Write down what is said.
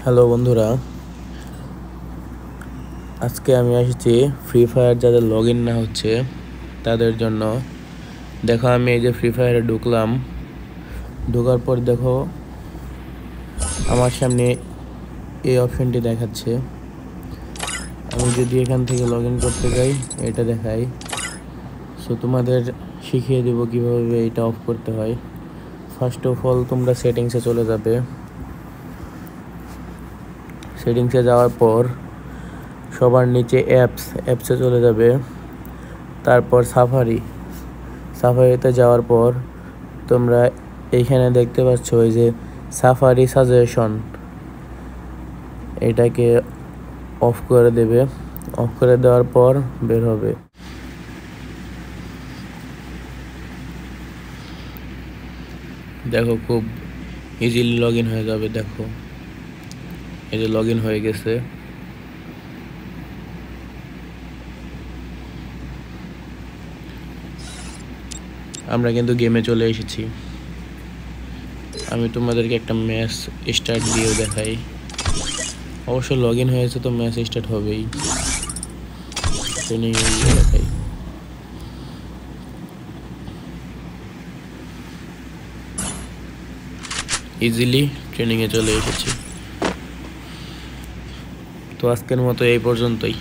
Hello বন্ধুরা, আজকে আমি এসেছি ফ্রি ফায়ার যাদের লগ ইন না হচ্ছে তাদের জন্য। দেখো, আমি এই যে ফ্রি ফায়ারে ঢুকলাম। ঢোকার পর দেখো আমার সামনে এই অপশনটি দেখাচ্ছে। আমি যদি এখান থেকে লগ ইন করতে যাই, এটা দেখাই। সো তোমাদের শিখিয়ে দেব কিভাবে এটা অফ করতে হয়। ফার্স্ট অফ অল তোমরা সেটিংসে চলে যাবে। সেটিংসে যাওয়ার পর সবার নিচে অ্যাপসে চলে যাবে। তারপর সাফারিতে যাওয়ার পর তোমরা এইখানে দেখতে পাচ্ছ ওই যে সাফারি সাজেশন, এটাকে অফ করে দেবে। অফ করে দেওয়ার পর বের হবে। দেখো, খুব ইজিলি লগ ইন হয়ে যাবে। দেখো, এই যে লগ ইন হয়ে গেছে। আমরা কিন্তু গেমে চলে এসেছি। আমি তোমাদেরকে একটা ম্যাচ স্টার্ট দিয়েও দেখাই। অবশ্য লগ ইন হয়েছে তো ম্যাচ স্টার্ট হবেই। ট্রেনিং দেখাই। ইজিলি ট্রেনিংয়ে চলে এসেছি। তো আজকের মতো এই পর্যন্তই।